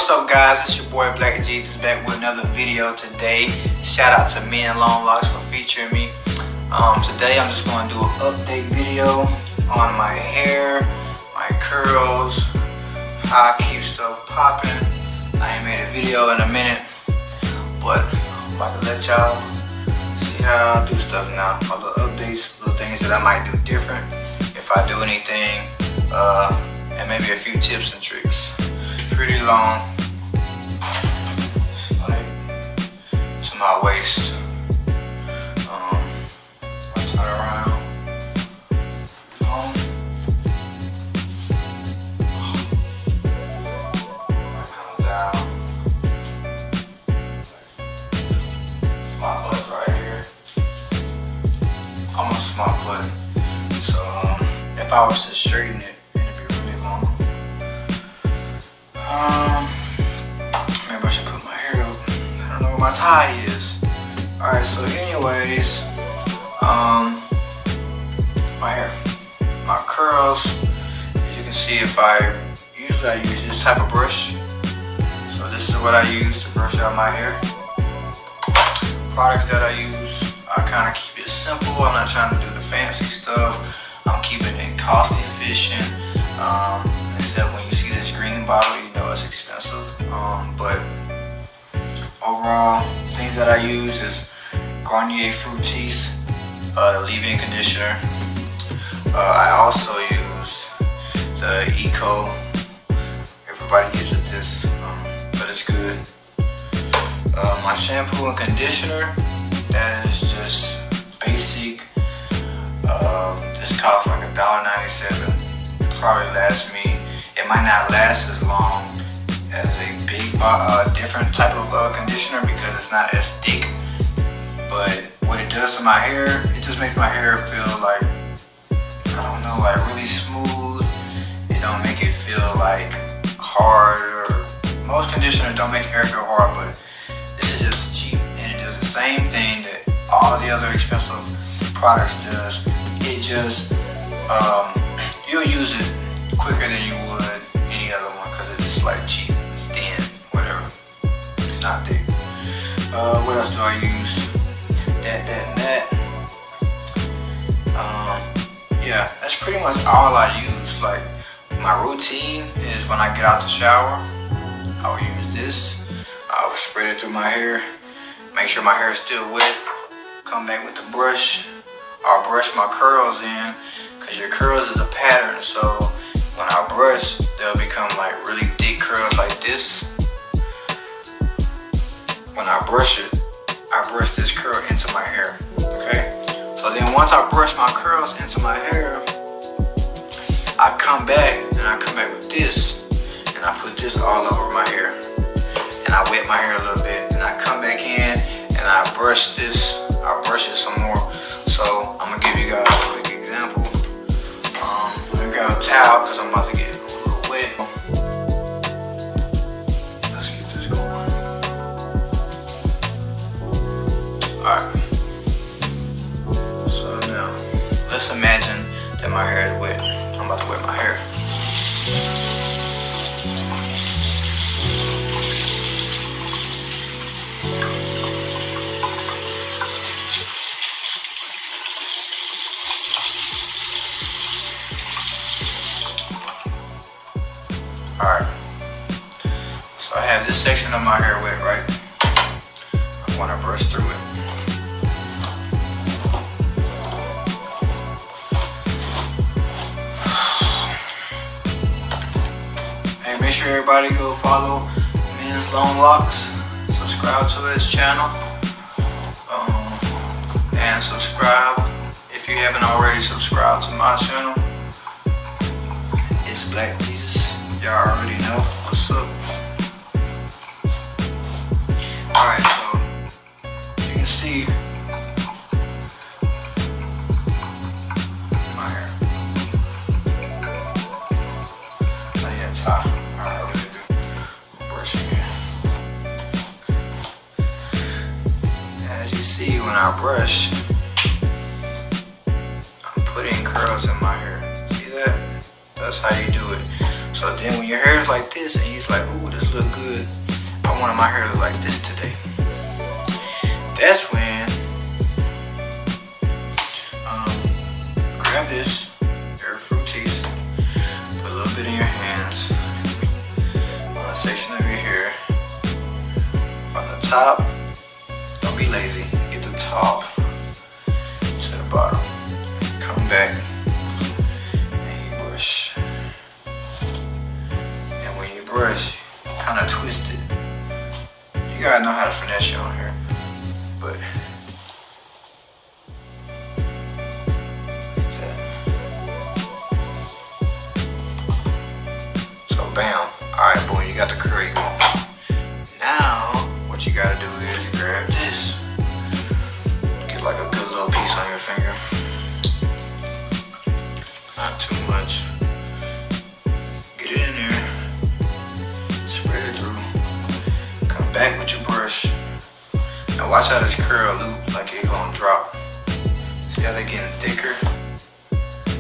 What's up, guys? It's your boy Black Jesus back with another video today. Shout out to Men Long Locks for featuring me. Today I'm just going to do an update video on my hair, my curls, how I keep stuff popping. I ain't made a video in a minute, but I'm about to let y'all see how I do stuff now. My little updates, little things that I might do different if I do anything, and maybe a few tips and tricks. Pretty long, like to my waist. I turn around. I come down. My butt right here. Almost my butt. So if I was to straighten it, maybe I should put my hair up. I don't know where my tie is. Alright, so anyways, my hair, my curls, as you can see, usually I use this type of brush. So this is what I use to brush out my hair. Products that I use, I kind of keep it simple. I'm not trying to do the fancy stuff. I'm keeping it cost efficient. Except when you see this green bottle, you know it's expensive. But overall, things that I use is Garnier Fructis leave-in conditioner. I also use the Eco. Everybody uses this, but it's good. My shampoo and conditioner, that is just basic. This costs like $1.97. Probably lasts me. It might not last as long as a big, different type of conditioner because it's not as thick. But what it does to my hair, it just makes my hair feel like, I don't know, like really smooth. It don't make it feel like hard. Or most conditioners don't make your hair feel hard, but this is just cheap and it does the same thing that all the other expensive products does. It just you'll use it quicker than you would any other one because it's like cheap, it's thin, whatever. It's not thick. What else do I use? That. Yeah, that's pretty much all I use. Like my routine is when I get out the shower, I will use this. I will spread it through my hair, make sure my hair is still wet. Come back with the brush. I'll brush my curls in. Your curls is a pattern, so when I brush, they'll become like really thick curls like this. When I brush it, I brush this curl into my hair, okay? So then once I brush my curls into my hair, I come back with this, and I put this all over my hair. And I wet my hair a little bit, and I come back in, and I brush this, I brush it some more. So I'm gonna give you guys a quick example. I got a towel because I'm about to get a little wet. Let's get this going. Alright. So now, let's imagine that my hair is wet. I'm about to wet my hair. Alright, so I have this section of my hair wet, right? I want to brush through it. Hey, make sure everybody go follow Men's Long Locks, subscribe to his channel, and subscribe if you haven't already subscribed to my channel. It's Black Jesus. Y'all already know what's up. Alright, so you can see my hair. I need a tie. Alright, I really do. Brush again. As you see, when I brush, I'm putting curls in my hair. See that? That's how you do it. So then when your hair is like this and you're like, ooh, this look good, I wanted my hair to look like this today. That's when grab this Air Fructis, put a little bit in your hands, on a section of your hair. From the top, don't be lazy, get the top to the bottom. Come back and you brush. And when you brush, kind of twist it. You gotta know how to finesse your own hair, but bam. Alright, boom, you got the curl you want. Now, what you gotta do is you grab this. Get like a good little piece on your finger. Not too much. Get it in there. Spread it through. Come back with your brush. Now watch how this curl loop like it's gonna drop. See how they're getting thicker?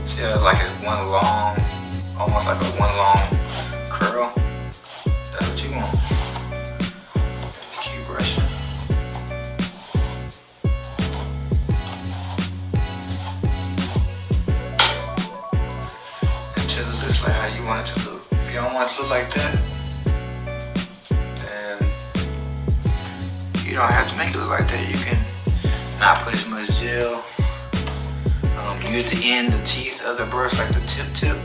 See how it's like it's one long, almost like a one long curl. That's what you want. Keep brushing. Until it looks like how you want it to look. If you don't want it to look like that, then you don't have to make it look like that. You can not put as much gel. Use the end, the teeth of the brush, like the tip.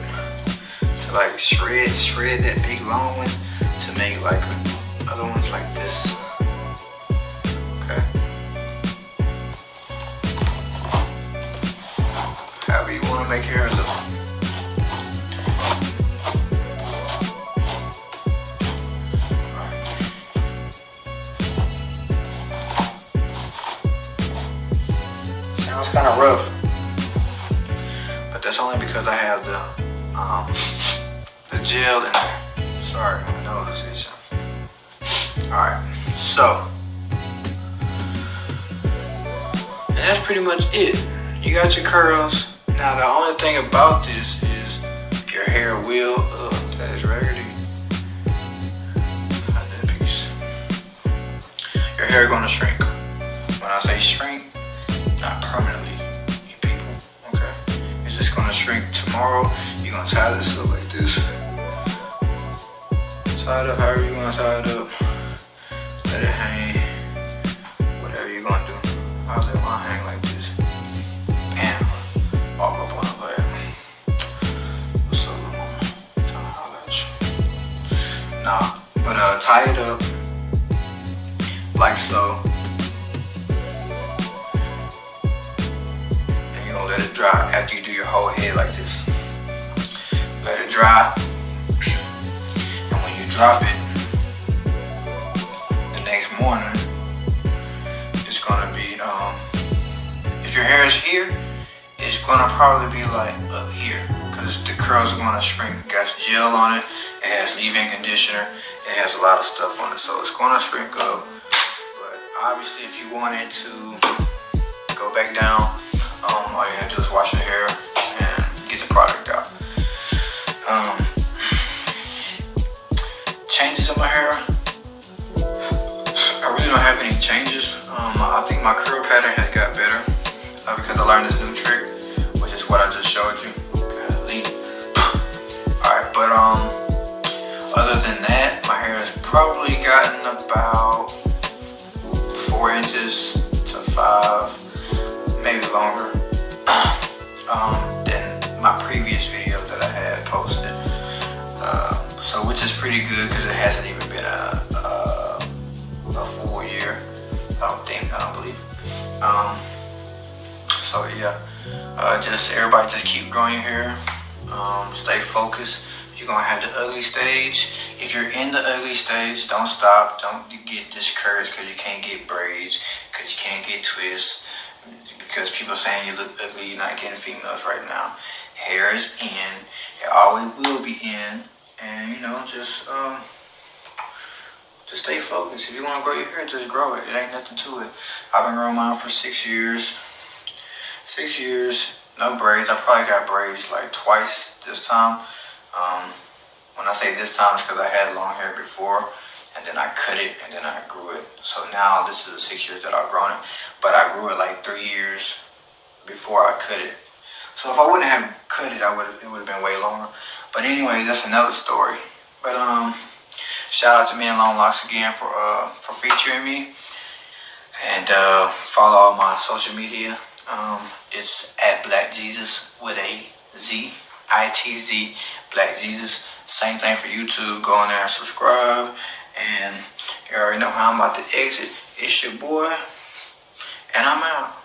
Like shred that big long one to make like other ones like this. Okay. However you want to make your hair look. Sounds kind of rough, but that's only because I have the gel in there. Sorry, my nose is itching. Alright, so and that's pretty much it. You got your curls. Now the only thing about this is your hair will that is raggedy. That piece. Your hair gonna shrink. When I say shrink, not permanently, you people. Okay? It's just gonna shrink tomorrow. You're gonna tie this up like this. Tie it up however you want to tie it up. Let it hang. Whatever you're gonna do. I'll let mine hang like this. Bam. Walk up on the leg. What's up, little mama? Trying to holler at you. Nah, but tie it up like so. And you're gonna let it dry after you do your whole head like this. Let it dry. Drop it the next morning. It's gonna be if your hair is here, it's gonna probably be like up here because the curls are gonna shrink. It got gel on it, it has leave-in conditioner, it has a lot of stuff on it, so it's gonna shrink up. But obviously if you want it to go back down, all you have to do is wash your hair and get the product out. Changes in my hair, I really don't have any changes. I think my curl pattern has got better because I learned this new trick, which is what I just showed you. Alright, but other than that, my hair has probably gotten about 4 inches to 5, maybe longer than my previous video that I had posted. So which is pretty good because it hasn't even been a full year. I don't believe. So yeah, just everybody just keep growing your hair. Stay focused. You're gonna have the ugly stage. If you're in the ugly stage, don't stop. Don't get discouraged because you can't get braids, because you can't get twists, because people are saying you look ugly. You're not getting females right now. Hair is in. It always will be in. And you know, just stay focused. If you want to grow your hair, just grow it. It ain't nothing to it. I've been growing mine for 6 years. 6 years, no braids. I probably got braids like twice this time. When I say this time, it's because I had long hair before, and then I cut it, and then I grew it. So now this is the 6 years that I've grown it, but I grew it like 3 years before I cut it. So if I wouldn't have cut it, it would have been way longer. But anyway, that's another story. But shout out to Me and Long Locks again for featuring me. And follow all my social media. It's at Black Jesus with a Z, ITZ, Black Jesus. Same thing for YouTube. Go in there and subscribe. And you already know how I'm about to exit. It's your boy, and I'm out.